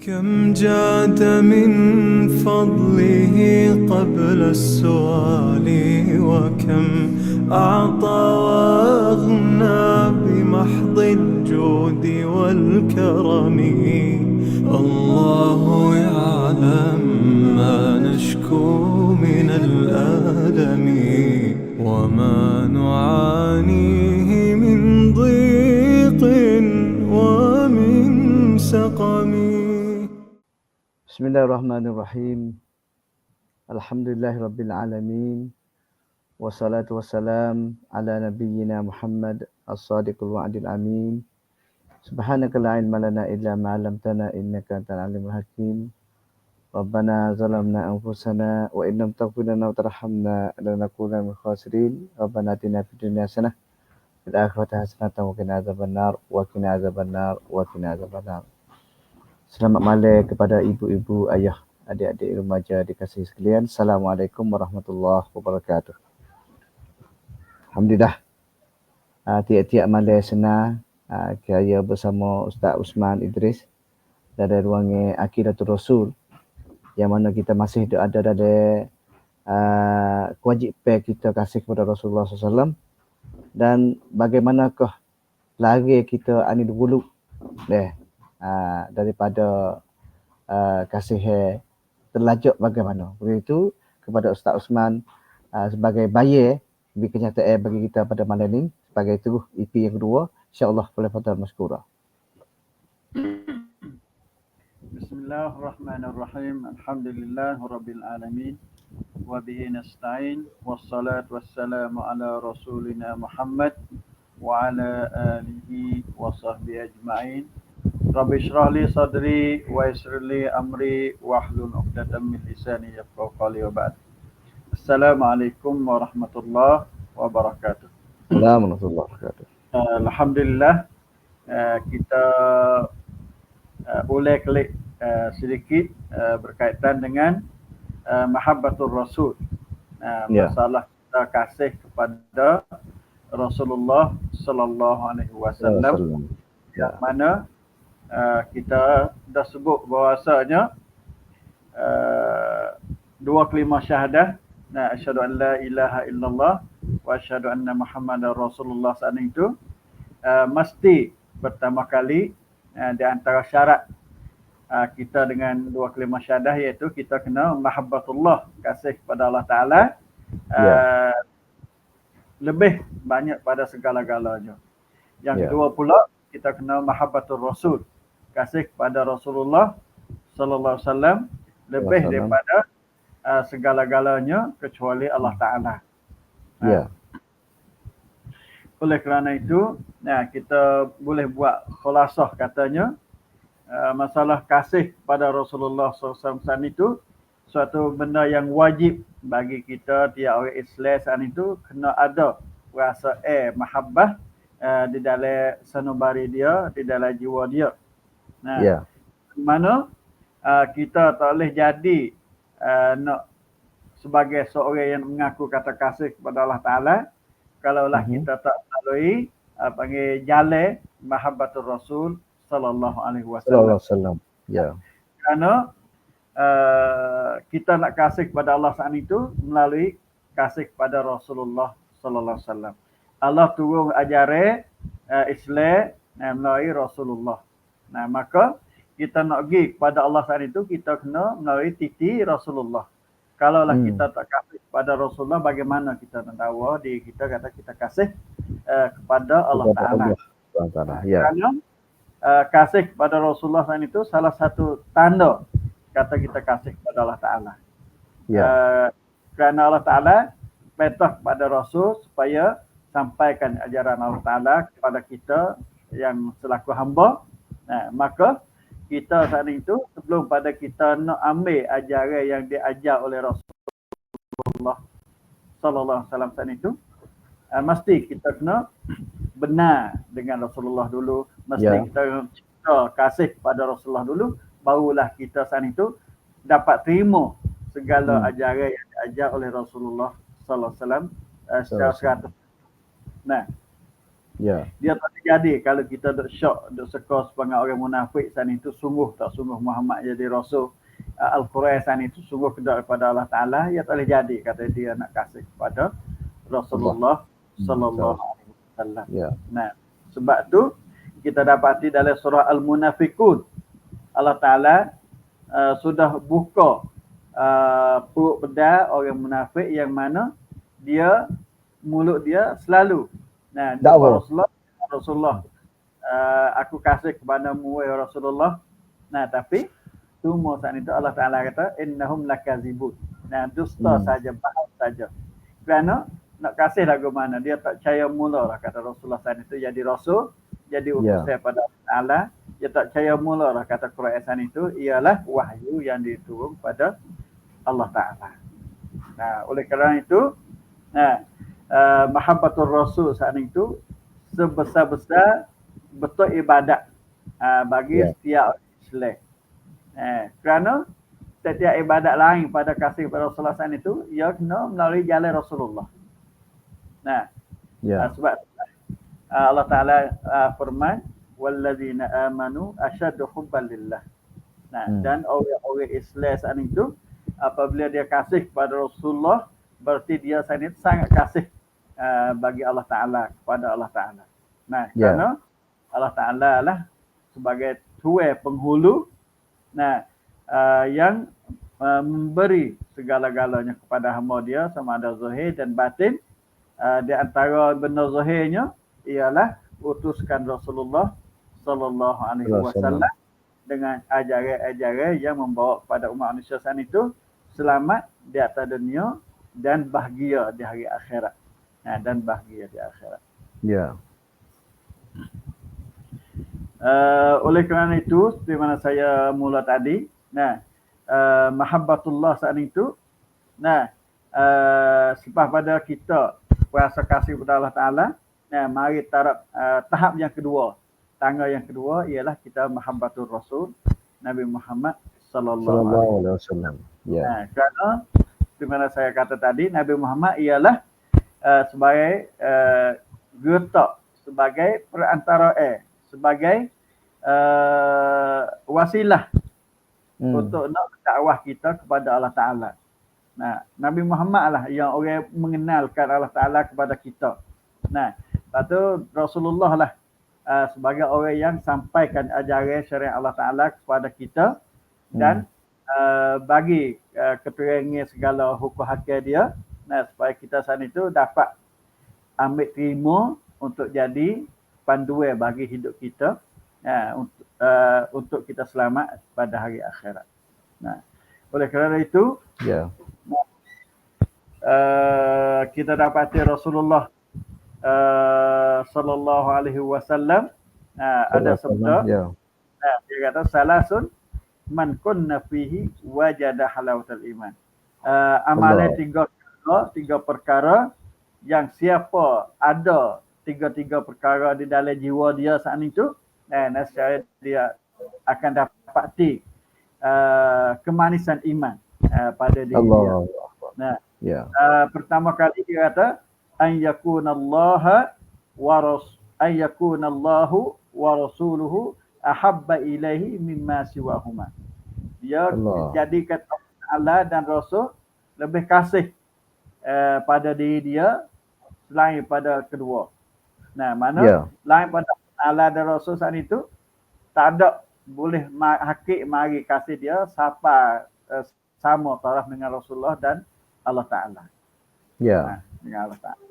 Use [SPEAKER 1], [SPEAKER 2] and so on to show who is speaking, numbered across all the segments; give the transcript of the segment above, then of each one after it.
[SPEAKER 1] كم جاد من فضله قبل السؤال وكم أعطى وأغنى بمحض الجود والكرم. الله يعلم ما نشكو من الألم وما نعانيه من ضيق ومن سقم.
[SPEAKER 2] Bismillahirrahmanirrahim. Alhamdulillahirabbil wassalatu wassalam ala nabiyyina Muhammad as-sadiqul wa'dil amin. Subhanaka la ilma lana illa ma 'allamtana innaka antal alimul hakim. Rabbana zalamna anfusana wa in lam taghfir lana wa tarhamna lanakunanna minal khasirin. Rabbana atina fid dunya hasanah wa fil akhirati hasanah wa qina adzabannar wa qina adzabannar wa qina adzabannar. Selamat malam kepada ibu-ibu, ayah, adik-adik remaja dikasihi sekalian. Assalamualaikum warahmatullahi wabarakatuh. Alhamdulillah, tiap-tiap malam senang saya bersama Ustaz Usman Idris dari ruang Aqidatul Rasul, yang mana kita masih ada dalam kewajipan kita kasih kepada Rasulullah SAW, dan bagaimanakah lari kita ani dulu daripada kasih terlajak bagaimana. Begitu kepada Ustaz Usman sebagai buyer bagi kenyataan bagi kita pada malam ini sebagai teruh EP yang kedua, insya-Allah boleh fadhal maskura.
[SPEAKER 3] Bismillahirrahmanirrahim. Alhamdulillahirabbil alamin. Wa bihi nasta'in. Wassalatu wassalamu ala rasulina Muhammad wa ala alihi wa sahbihi ajma'in. Rabbi shrah li sadri wa yassir li amri wahlul 'uqdatam min lisani yafqahu qawli wa ba'd. Assalamualaikum warahmatullahi wabarakatuh.
[SPEAKER 2] Assalamualaikum warahmatullahi wabarakatuh.
[SPEAKER 3] Alhamdulillah, kita boleh klik sedikit berkaitan dengan mahabbatur rasul. Masalah kita kasih kepada Rasulullah sallallahu alaihi wasallam, yang mana kita dah sebut bahawasanya dua kalimah syahadah, asyhadu an la ilaha illallah wa asyhadu anna muhammadar rasulullah saat itu mesti pertama kali di antara syarat kita dengan dua kalimah syahadah, iaitu kita kena mahabbatullah, kasih kepada Allah Ta'ala lebih banyak pada segala-galanya. Yang kedua pula, kita kena mahabbatur rasul, kasih kepada Rasulullah sallallahu alaihi wasallam lebih daripada segala-galanya kecuali Allah Ta'ala. Oleh kerana itu, kita boleh buat khulasah katanya, masalah kasih kepada Rasulullah SAW itu suatu benda yang wajib bagi kita, tiap orang Islam saat itu kena ada rasa mahabbah di dalam sanubari dia, di dalam jiwa dia. Mana kita tak boleh jadi nak sebagai seorang yang mengaku kata kasih kepada Allah Ta'ala kalaulah kita tak melalui panggil jalan mahabbatur Rasul sallallahu alaihi wasallam. Kerana kita nak kasih kepada Allah saat itu melalui kasih kepada Rasulullah sallallahu alaihi wasallam. Allah turun ajaran Islam melalui Rasulullah. Maka kita nak pergi kepada Allah saat itu, kita kena melalui titi Rasulullah. Kalaulah kita tak kasih kepada Rasulullah, bagaimana kita nak tahu diri kita kata kita kasih kepada Allah Ta'ala. Kerana kasih kepada Rasulullah saat itu salah satu tanda kata kita kasih kepada Allah Ta'ala. Kerana Allah Ta'ala perintah kepada Rasul supaya sampaikan ajaran Allah Ta'ala kepada kita yang selaku hamba. Maka kita saat itu, sebelum pada kita nak ambil ajaran yang diajar oleh Rasulullah sallallahu alaihi wasallam saat itu, mesti kita kena benar dengan Rasulullah dulu, mesti kita kasih kepada Rasulullah dulu, barulah kita saat itu dapat terima segala ajaran yang diajar oleh Rasulullah sallallahu alaihi wasallam secara 100%.
[SPEAKER 2] Ya.
[SPEAKER 3] Dia tak terjadi kalau kita duk syok, duk sekos sebagai orang munafik sana itu sungguh tak sungguh Muhammad jadi rasul. Al-Quran sana itu sungguh daripada Allah Ta'ala, ya tak boleh jadi kata dia nak kasih kepada Rasulullah sallallahu alaihi wasallam.
[SPEAKER 2] Ya.
[SPEAKER 3] Nah, sebab tu kita dapati dalam surah Al-Munafiqun Allah Ta'ala sudah buka perut pedal orang munafik yang mana dia mulut dia selalu
[SPEAKER 2] dakwah
[SPEAKER 3] Rasulullah aku kasih kepadamu wahai Rasulullah. Nah, tapi semua saat itu Allah Ta'ala kata innahum lakazibun. Nah, dusta saja, bohong saja. Kerana nak kasih lagu mana dia tak percaya mula lah kata Rasulullah saat itu jadi rasul, jadi utusan pada Allah Ta'ala. Dia tak percaya mula lah kata Quran itu ialah wahyu yang diturun pada Allah Ta'ala. Nah, oleh kerana itu mahabbatul rasul saat itu sebesar-besar betul ibadat bagi setiap Islam. Kerana setiap ibadat lain pada kasih kepada Rasulullah SAW itu ia kena melalui jalan Rasulullah. Nah, sebab Allah Ta'ala firman walladzina amanu asyaddu hubban lillah. Nah, dan orang-orang Islam saat itu apabila dia kasih kepada Rasulullah berarti dia saat itu sangat kasih bagi Allah Ta'ala, kepada Allah Ta'ala. Nah, kerana Allah Ta'ala lah sebagai tuan penghulu yang memberi segala-galanya kepada hamba dia sama ada zahir dan batin. Di antara benar zahirnya ialah utuskan Rasulullah sallallahu alaihi wasallam dengan ajaran-ajaran yang membawa kepada umat manusia saat itu selamat di atas dunia dan bahagia di hari akhirat. Dan bahagia di akhirat.
[SPEAKER 2] Ya.
[SPEAKER 3] Oleh kerana itu, seperti mana saya mula tadi, mahabbatullah saat itu, sebab pada kita rasa kasih kepada Allah Ta'ala, mari tahap yang kedua, tangga yang kedua ialah kita mahabbatul Rasul Nabi Muhammad sallallahu alaihi wasallam. Kerana seperti mana saya kata tadi, Nabi Muhammad ialah sebagai getak, sebagai perantara sebagai wasilah untuk nak dakwah kita kepada Allah Ta'ala. Nah, Nabi Muhammad lah yang orang mengenalkan Allah Ta'ala kepada kita. Nah, lepas tu Rasulullah lah sebagai orang yang sampaikan ajaran syariat Allah Ta'ala kepada kita dan bagi keterangan segala hukum hakam dia. Nah, supaya kita saat itu dapat ambil terima untuk jadi panduan bagi hidup kita untuk kita selamat pada hari akhirat. Nah, oleh kerana itu kita dapati Rasulullah sallallahu alaihi wasallam ada sabda dia kata salasun man kunna fihi wajada halawatul iman. Amalan tiga perkara yang siapa ada tiga perkara di dalam jiwa dia saat itu, nescaya dia akan dapati kemanisan iman pada diri dia. Nah, pertama kali dia kata an yakunallahu wa rasuluhu ahabba ilaihi mimma siwahuma. Dia jadikan Allah dan Rasul lebih kasih pada diri dia selain pada kedua. Nah, mana lain pada Allah dan Rasul saat itu tak ada boleh hakik mari kasih dia siapa sama taraf dengan Rasulullah dan Allah Ta'ala. Dengan Allah Ta'ala.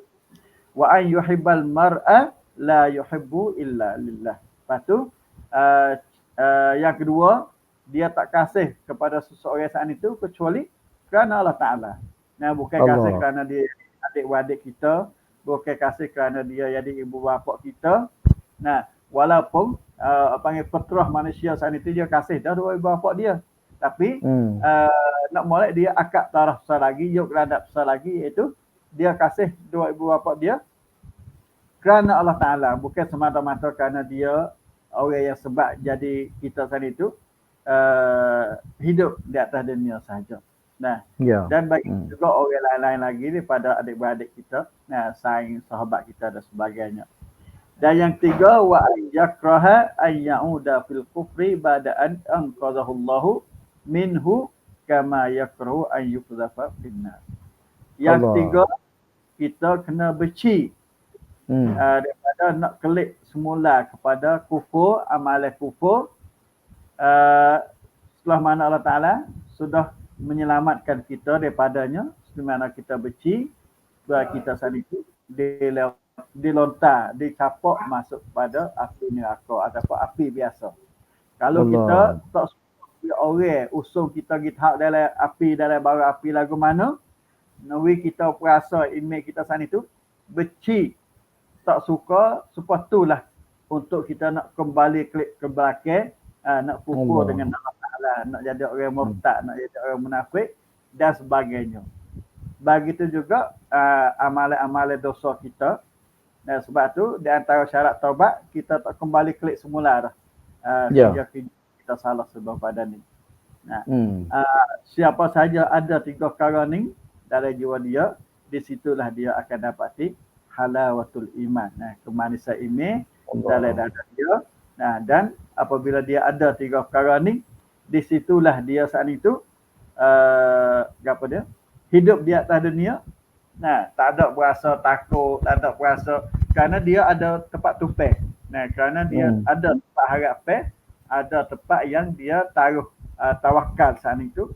[SPEAKER 3] Wa an yuhibbal mar'a la yuhibbu illa lillah. Lepas tu yang kedua, dia tak kasih kepada seseorang saat itu kecuali kerana Allah Ta'ala. Nah, bukan kasih kerana dia adik-adik kita, bukan kasih kerana dia jadi ibu bapa kita. Nah, walaupun panggil petrah manusia saat itu dia kasih dah dua ibu bapa dia. Tapi nak molek dia akad taraf besar lagi, yuk radap besar lagi, iaitu dia kasih dua ibu bapa dia kerana Allah Ta'ala, bukan semata-mata kerana dia orang yang sebab jadi kita saat itu hidup di atas dunia sahaja. Nah, dan bagi juga orang lain-lain lagi daripada adik-beradik kita, saing sahabat kita dan sebagainya. Dan yang ketiga wa an yakraha an ya'uda fil kufri ba'da an anqadhahu Allahu minhu kama yakrahu an yuqdhafa finnar. Yang ketiga, kita kena benci daripada nak kelik semula kepada kufur, amalan kufur, setelah mana Allah Ta'ala sudah menyelamatkan kita daripadanya, seperti mana kita benci bahawa kita saat itu dilontar, dicapak masuk pada api neraka ataupun api biasa. Kalau kita tak suka orang usung kita hak dalam api, dalam bara api lagu mana, nawi kita perasa imej kita saat itu benci, tak suka, sebab itulah untuk kita nak kembali klik ke belakang, nak kufur dengan Allah Ta'ala, nak jadi orang murtad, nak jadi orang munafik dan sebagainya. Begitu juga amalan-amalan dosa kita. Dan sebab tu di antara syarat taubat, kita tak kembali klik semula dah. Sejak kita salah sebab pada ni. Nah, siapa saja ada 3 perkara ni dalam jiwa dia, di situlah dia akan dapati halawatul iman. Nah, kemanisan iman dalam dada dia. Nah, dan apabila dia ada 3 perkara ni, di situlah dia saat itu apa dia? Hidup di atas dunia. Nah, tak ada berasa takut, tak ada berasa, kerana dia ada tempat tupai. Nah, kerana dia ada tempat harapan, ada tempat yang dia taruh tawakal saat itu.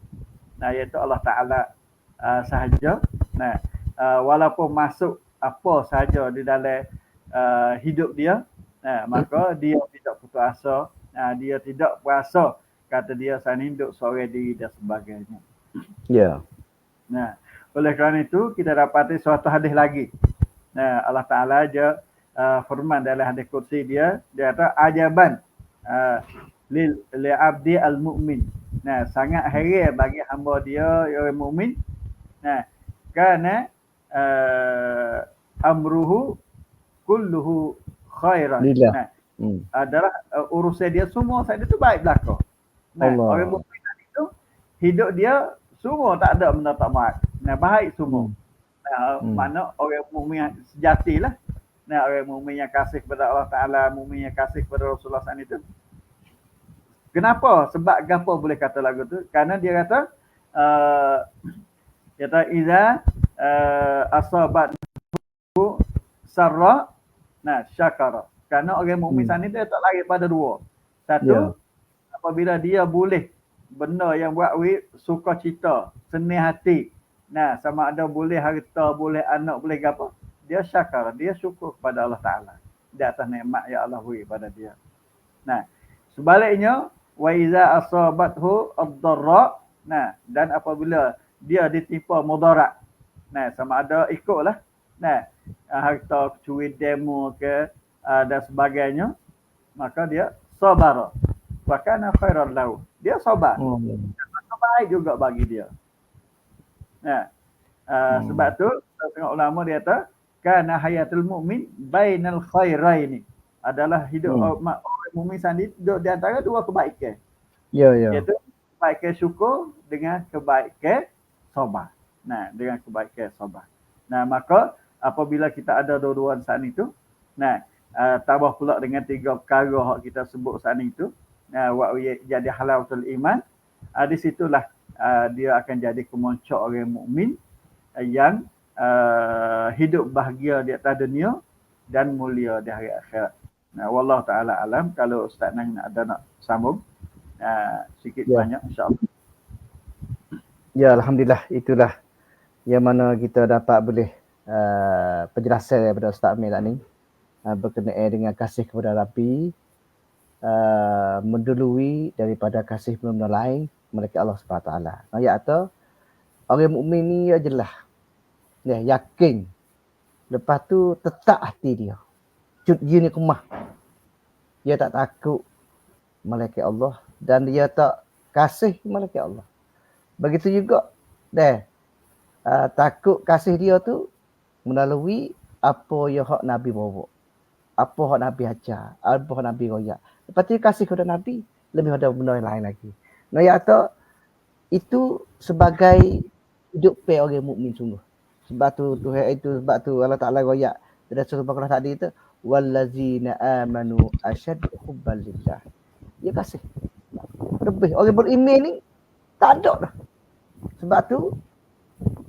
[SPEAKER 3] Nah, iaitu Allah Ta'ala sahaja. Nah, walaupun masuk apa sahaja di dalam hidup dia, nah, maka dia tidak putus asa, dia tidak berasa kata dia saat ini hidup seorang diri dan sebagainya.
[SPEAKER 2] Ya.
[SPEAKER 3] Nah, oleh kerana itu kita dapati suatu hadis lagi. Nah, Allah Ta'ala dia firman dalam hadis kursi dia kata ajaban li abdi al-mu'min. Nah, sangat heran bagi hamba dia orang mukmin. Nah, kerana amruhu kulluhu khairan. Nah, adalah urusan dia semua saat itu baik belaka. Nah, orang mukmin itu hidup dia semua tak ada benda tak baik. Nah, baik semua. Mana orang mukmin sejatilah. Nah, orang mukmin yang kasih kepada Allah Ta'ala, mukmin yang kasih kepada Rasulullah SAW itu. Kenapa? Sebab gapo boleh kata lagu tu? Karena dia kata iza asabat sarra, nah, syakara. Karena orang mukmin sana dia tak lari pada 2. Satu, apabila dia boleh benda yang buat suka cita, senang hati. Nah, sama ada boleh harta, boleh anak, boleh apa, dia syakar, dia syukur kepada Allah Ta'ala di atas nikmat yang Allah beri pada dia. Nah, sebaliknya, wa iza asabathu ad-dharra, nah, dan apabila dia ditimpa mudarat, nah, sama ada ikutlah, nah, harta curi demo ke dan sebagainya, maka dia sabar. Wa kana khairan lahu. Dia sabar. Maka baik juga bagi dia. Nah, sebab tu setengah ulama dia kata kana hayatul mu'min bainal khairaini. Adalah hidup orang mukmin sendiri duduk di antara 2 kebaikan.
[SPEAKER 2] Ya, ya.
[SPEAKER 3] Iaitu kebaikan syukur dengan kebaikan sabar. Nah, dengan kebaikan sabar. Nah, maka apabila kita ada dua-duaan saat itu, nah, tambah pula dengan 3 perkara yang kita sebut saat itu, wa jadi halawatul iman, di situlah dia akan jadi kemoncak orang mukmin yang hidup bahagia di atas dunia dan mulia di hari akhirat. Nah, wallahu taala alam. Kalau Ustaz Nang nak sambung sikit banyak, insya-Allah.
[SPEAKER 2] Ya, alhamdulillah, itulah yang mana kita dapat boleh penjelasan daripada Ustaz Amir ni berkenaan dengan kasih kepada Rabbi, mendului daripada kasih benda lain melainkan Allah Subhanahu Wa Taala. Ayat tu orang mukmin ni ajalah yakin, lepas tu tetap hati dia dia ni kemah, dia tak takut malaikat Allah dan dia tak kasih malaikat Allah. Begitu juga takut kasih dia tu melalui apa yang hak Nabi bawa, apa hak Nabi ajar, apa hak Nabi royak. Lepas tu kasih kepada Nabi lebih ada benda yang lain lagi. Nah, ya tu itu sebagai hidup orang mukmin sungguh. Sebab tu Tuhan itu, sebab tu Allah Taala royak dalam surah Baqarah tadi tu, wallazina amanu asyaddu hubban lillah. Dia kasih lebih. Orang beriman ni tak ada dah. Sebab tu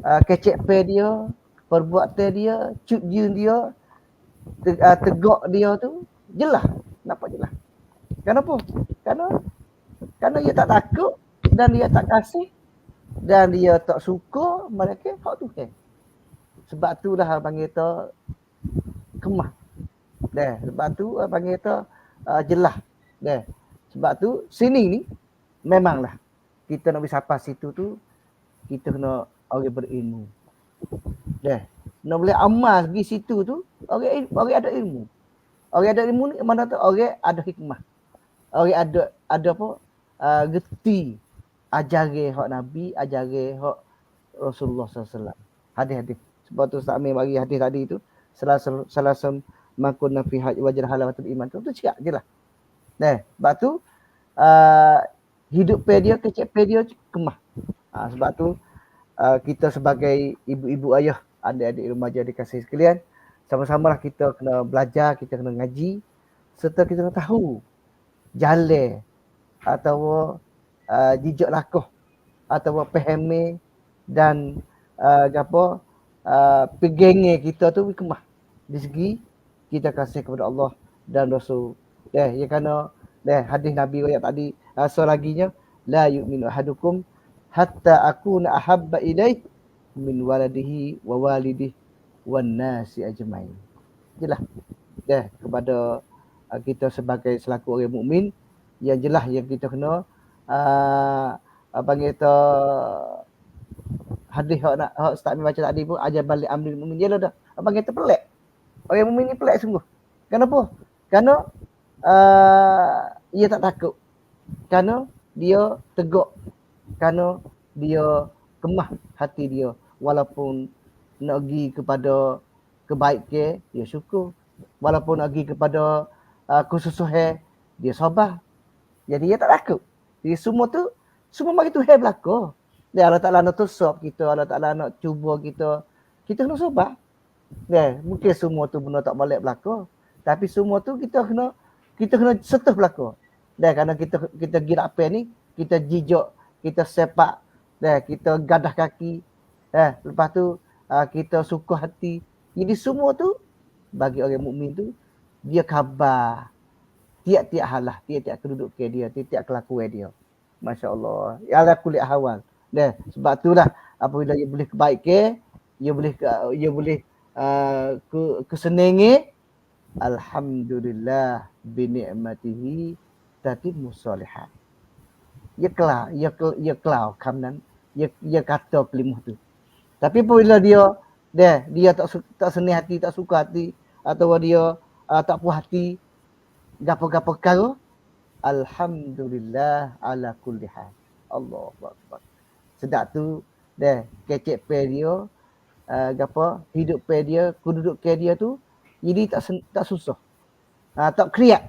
[SPEAKER 2] kecek pe dia, perbuatan dia, cujun dia, tegak dia tu jelas, nampak jelas. Kenapa? Kerana dia tak takut dan dia tak kasih dan dia tak suka mereka hak Tuhan. Sebab tu dah panggil tu kemah. Sebab tu panggil tu jelas. Sebab tu sini ni memanglah kita nak bersiapa situ tu kita kena orang berilmu. Nak boleh amal pergi situ tu orang ada ilmu. Orang ada ilmu ni mana tu orang ada hikmah. Orang ada apa gerti ajaran hak Nabi, ajaran hak Rasulullah SAW. Hadis-hadis. Sebab tu Ustaz Amir bagi hadis tadi tu salasam makun nafi wajah halawatul iman tu cakap je lah. Sebab tu hidup pe dia, kecek pe dia kemah. Sebab tu kita sebagai ibu-ibu ayah, adik-adik remaja dikasih sekalian, sama-samalah kita kena belajar, kita kena ngaji, serta kita kena tahu jalan atau jejak lakuh atau pahami dan pegangnya kita tu kemah di segi kita kasih kepada Allah dan Rasul. Ya kerana hadis Nabi ayat tadi selaginya la yu'minu ahadukum hatta akuna ahabba ilaih min waladihi wa walidihi wan nasi ajmain. Jelas kepada kita sebagai selaku orang mukmin yang jelas yang kita kena panggil tu hadis hak Ustaz baca tadi pun ajar balik amrul mukmin dia dah panggil tu pelik. Orang mukmin ni pelik sungguh. Kenapa? Kerana ia tak takut. Kerana dia tegak. Kerana dia kemah hati dia walaupun nak pergi kepada kebaikan dia syukur, walaupun nak pergi kepada kesusahan dia sabar. Jadi dia tak takut. Jadi semua tu semua bagi Tuhan berlaku. Dia Allah Taala nak tusuk kita, Allah Taala nak cuba kita kena sabar. Mungkin semua tu benda tak boleh berlaku, tapi semua tu kita kena setuh berlaku. Kerana kita gira apa ni, kita jijak, kita sepak, kita gadah kaki, lepas tu kita suka hati. Jadi semua tu bagi orang mukmin tu dia khabar tiap-tiap halah, tiap-tiap kedudukan dia, tiap-tiap kelakuan dia. Masya-Allah. Ya ala kulli ahwal. Sebab itulah apabila dia boleh kebaikan, dia boleh kesenangan, alhamdulillah bi ni'matihi tatimmu shalihat. Ya kelau kamnan, ya kata kelimah tu. Tapi apabila dia tak senang hati, tak suka hati, atau dia tak puas hati, gapo-gapo perkara, alhamdulillah ala kulli hal. Allahu akbar. Sedap tu kecek pe dia, hidup pe dia, kedudukan dia tu jadi tak susah. Tak kriak,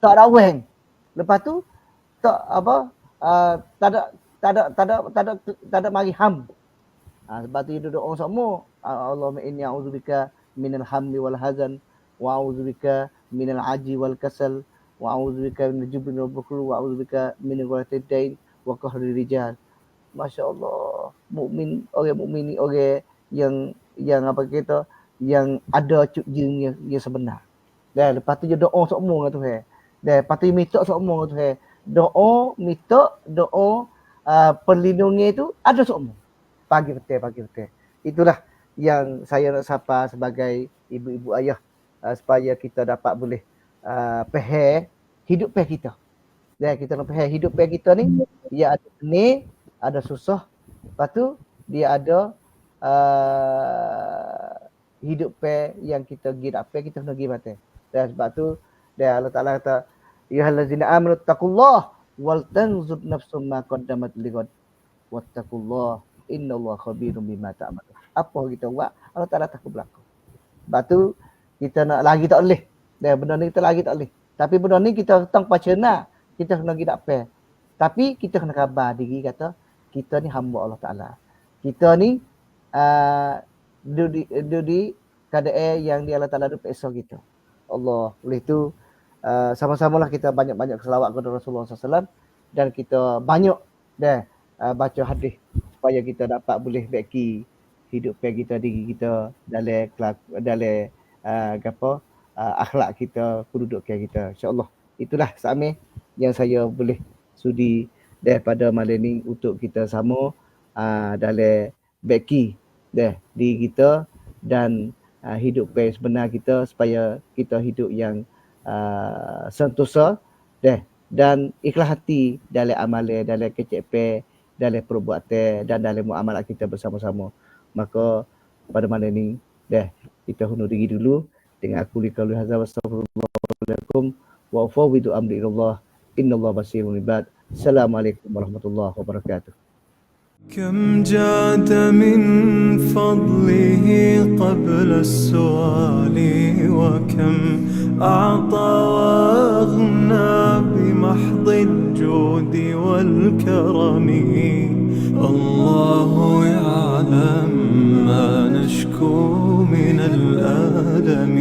[SPEAKER 2] tak rawang. Lepas tu tak ada mari ham. Sebab tu dia doa semua. Allahumma inni a'udzubika minal hammi wal hazan wa a'udzubika minal aji wal kasal wa a'udzubika minal jubni wal bukhl wa a'udzubika minal ghalatidain wa qahri rijal. Masya-Allah. Orang mukmin ni orang yang apa kita yang ada cujungnya dia sebenar. Lepas tu dia doa semua dengan Tuhan. Lepas tu dia minta semua dengan Tuhan. Doa perlindungan itu ada semua. Pagi petang. Itulah yang saya nak sapa sebagai ibu-ibu ayah supaya kita dapat boleh faham hidup kita. Kita nak faham hidup kita ni dia ada ni, ada susah. Lepas tu dia ada hidup yang kita gila kita kena pergi mati. Sebab tu Allah Taala kata ya allazina amanu taqullah wal tanzur nafsum ma qaddamat lighad wattaqullah innallaha khabirum bima ta'malun. Apa kita buat Allah Taala takut berlaku. Sebab tu kita nak lagi tak boleh. Benda ni kita lagi tak boleh. Tapi benda ni kita tanpa cena, kita kena pergi apa. Tapi kita kena khabar diri kata kita ni hamba Allah Taala. Kita ni duduk di keadaan yang dia Allah Taala peksa kita. Allah. Oleh itu sama-samalah kita banyak-banyak selawat kepada Rasulullah SAW dan kita banyak baca hadis supaya kita dapat boleh baiki hidup kita, diri kita dalam akhlak kita, kedudukan kita. InsyaAllah. Itulah Samir yang saya boleh sudi daripada malam ni untuk kita sama dalam baiki diri kita dan hidup sebenar kita supaya kita hidup yang sentosa dan ikhlas hati dalam amalan, dalam kecepanan, dalam perbuatan dan dalam muamalah kita bersama-sama. Maka pada malam ni kita hundur diri dulu dengan aku liqauli hadza wassalamualaikum wa ufawwidu amri ilallah innallaha basirun ibad. Assalamualaikum warahmatullahi wabarakatuh.
[SPEAKER 1] كم جاد من فضله قبل السؤال وكم أعطى وأغنى بمحض الجود والكرم الله يعلم ما نشكو من الألم